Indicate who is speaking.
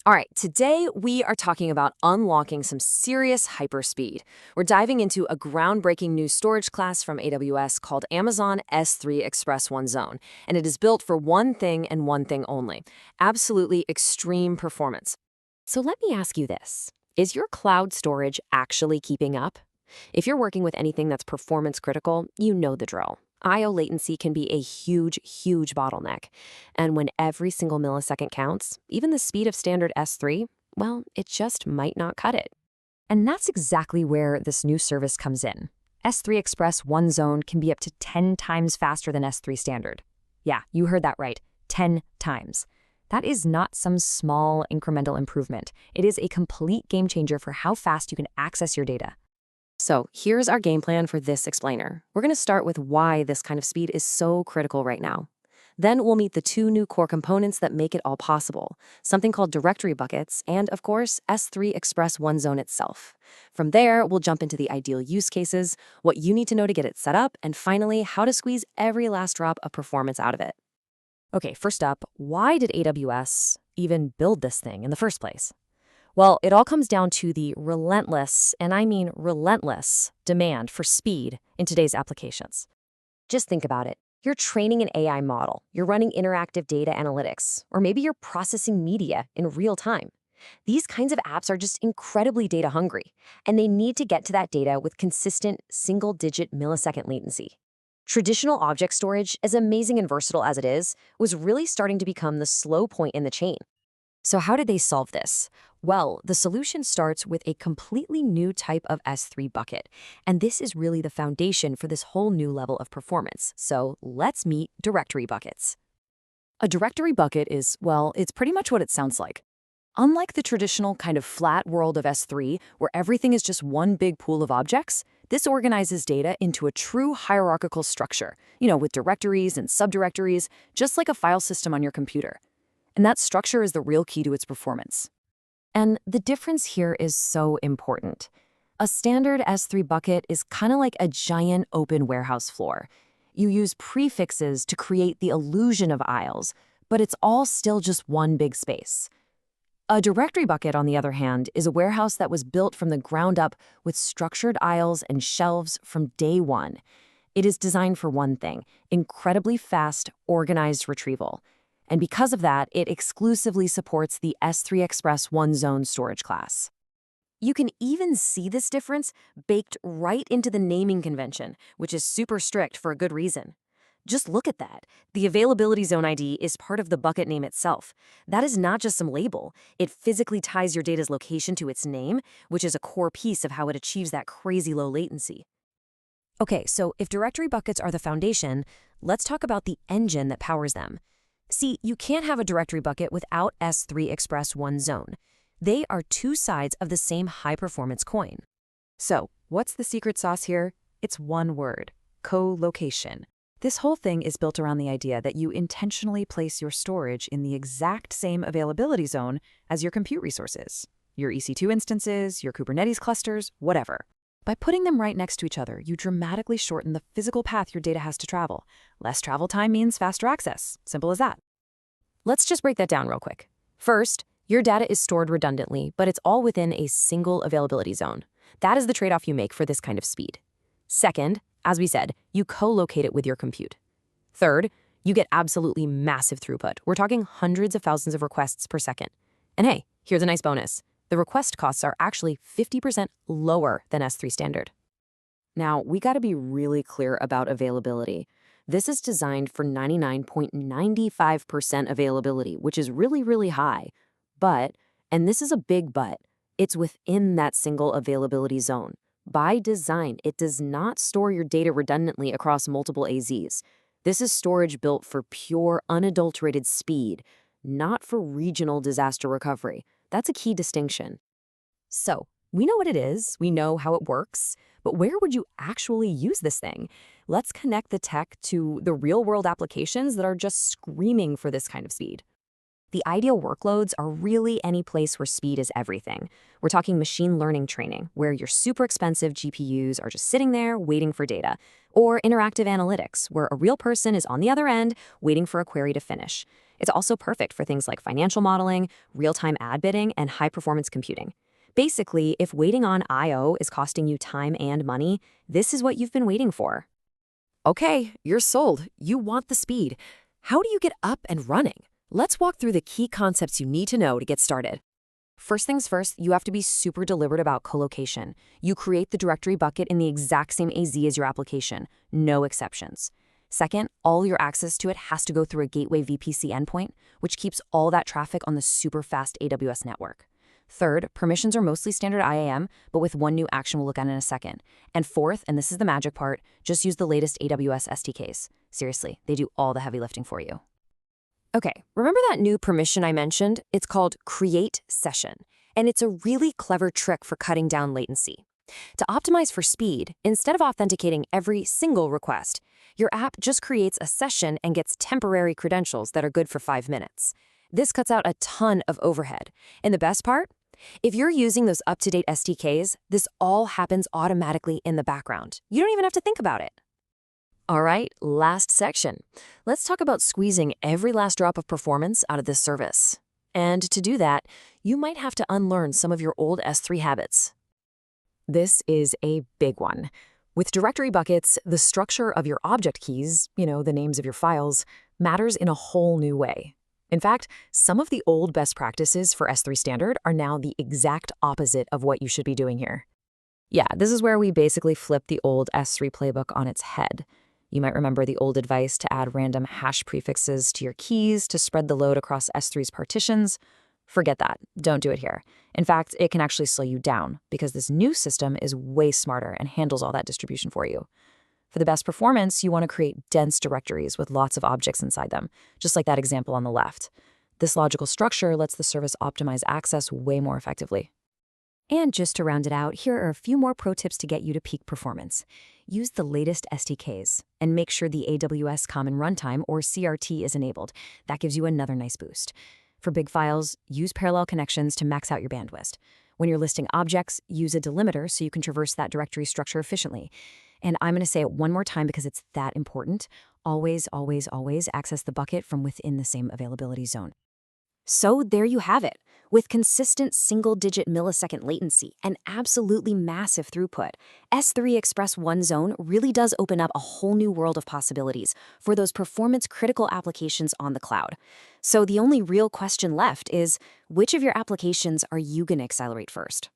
Speaker 1: All right, today we are talking about unlocking some serious hyperspeed. We're diving into a groundbreaking new storage class from AWS called Amazon S3 Express One Zone, and it is built for one thing and one thing only: absolutely extreme performance. So let me ask you this. Is your cloud storage actually keeping up? If you're working with anything that's performance critical, you know the drill. I/O latency can be a huge, huge bottleneck. And when every single millisecond counts, even the speed of standard S3, well, it just might not cut it. And that's exactly where this new service comes in. S3 Express One Zone can be up to 10 times faster than S3 standard. Yeah, you heard that right, 10 times. That is not some small incremental improvement. It is a complete game changer for how fast you can access your data. So here's our game plan for this explainer. We're going to start with why this kind of speed is so critical right now. Then we'll meet the two new core components that make it all possible, something called directory buckets and, of course, S3 Express One Zone itself. From there, we'll jump into the ideal use cases, what you need to know to get it set up, and finally, how to squeeze every last drop of performance out of it. Okay, first up, why did AWS even build this thing in the first place? Well, it all comes down to the relentless, and I mean relentless, demand for speed in today's applications. Just think about it. You're training an AI model, you're running interactive data analytics, or maybe you're processing media in real time. These kinds of apps are just incredibly data hungry, and they need to get to that data with consistent single-digit millisecond latency. Traditional object storage, as amazing and versatile as it is, was really starting to become the slow point in the chain. So how did they solve this? Well, the solution starts with a completely new type of S3 bucket, and this is really the foundation for this whole new level of performance. So let's meet directory buckets. A directory bucket is, well, it's pretty much what it sounds like. Unlike the traditional kind of flat world of S3, where everything is just one big pool of objects, this organizes data into a true hierarchical structure, with directories and subdirectories, just like a file system on your computer. And that structure is the real key to its performance. And the difference here is so important. A standard S3 bucket is kind of like a giant open warehouse floor. You use prefixes to create the illusion of aisles, but it's all still just one big space. A directory bucket, on the other hand, is a warehouse that was built from the ground up with structured aisles and shelves from day one. It is designed for one thing: incredibly fast, organized retrieval. And because of that, it exclusively supports the S3 Express One Zone storage class. You can even see this difference baked right into the naming convention, which is super strict for a good reason. Just look at that. The Availability Zone ID is part of the bucket name itself. That is not just some label. It physically ties your data's location to its name, which is a core piece of how it achieves that crazy low latency. Okay, so if directory buckets are the foundation, let's talk about the engine that powers them. See, you can't have a directory bucket without S3 Express One Zone. They are two sides of the same high-performance coin. So, what's the secret sauce here? It's one word: co-location. This whole thing is built around the idea that you intentionally place your storage in the exact same availability zone as your compute resources, your EC2 instances, your Kubernetes clusters, whatever. By putting them right next to each other, you dramatically shorten the physical path your data has to travel. Less travel time means faster access. Simple as that. Let's just break that down real quick. First, your data is stored redundantly, but it's all within a single availability zone. That is the trade-off you make for this kind of speed. Second, as we said, you co-locate it with your compute. Third, you get absolutely massive throughput. We're talking hundreds of thousands of requests per second. And hey, here's a nice bonus. The request costs are actually 50% lower than S3 standard. Now, we got to be really clear about availability. This is designed for 99.95% availability, which is really, really high. But, and this is a big but, it's within that single availability zone. By design, it does not store your data redundantly across multiple AZs. This is storage built for pure, unadulterated speed, not for regional disaster recovery. That's a key distinction. So, we know what it is, we know how it works, but where would you actually use this thing? Let's connect the tech to the real-world applications that are just screaming for this kind of speed. The ideal workloads are really any place where speed is everything. We're talking machine learning training, where your super expensive GPUs are just sitting there waiting for data, or interactive analytics, where a real person is on the other end waiting for a query to finish. It's also perfect for things like financial modeling, real-time ad bidding, and high-performance computing. Basically, if waiting on I/O is costing you time and money, this is what you've been waiting for. Okay, you're sold. You want the speed. How do you get up and running? Let's walk through the key concepts you need to know to get started. First things first, you have to be super deliberate about colocation. You create the directory bucket in the exact same AZ as your application, no exceptions. Second, all your access to it has to go through a gateway VPC endpoint, which keeps all that traffic on the super fast AWS network. Third, permissions are mostly standard IAM, but with one new action we'll look at in a second. And fourth, and this is the magic part, just use the latest AWS SDKs. Seriously, they do all the heavy lifting for you. Okay, remember that new permission I mentioned? It's called Create Session, and it's a really clever trick for cutting down latency. To optimize for speed, instead of authenticating every single request, your app just creates a session and gets temporary credentials that are good for 5 minutes. This cuts out a ton of overhead. And the best part? If you're using those up-to-date SDKs, this all happens automatically in the background. You don't even have to think about it. All right, last section. Let's talk about squeezing every last drop of performance out of this service. And to do that, you might have to unlearn some of your old S3 habits. This is a big one. With directory buckets, the structure of your object keys, the names of your files, matters in a whole new way. In fact, some of the old best practices for S3 Standard are now the exact opposite of what you should be doing here. Yeah, this is where we basically flip the old S3 playbook on its head. You might remember the old advice to add random hash prefixes to your keys to spread the load across S3's partitions. Forget that. Don't do it here. In fact, it can actually slow you down because this new system is way smarter and handles all that distribution for you. For the best performance, you want to create dense directories with lots of objects inside them, just like that example on the left. This logical structure lets the service optimize access way more effectively. And just to round it out, here are a few more pro tips to get you to peak performance. Use the latest SDKs and make sure the AWS Common Runtime or CRT is enabled. That gives you another nice boost. For big files, use parallel connections to max out your bandwidth. When you're listing objects, use a delimiter so you can traverse that directory structure efficiently. And I'm going to say it one more time because it's that important. Always, always, always access the bucket from within the same availability zone. So there you have it. With consistent single-digit millisecond latency and absolutely massive throughput, S3 Express One Zone really does open up a whole new world of possibilities for those performance-critical applications on the cloud. So the only real question left is, which of your applications are you going to accelerate first?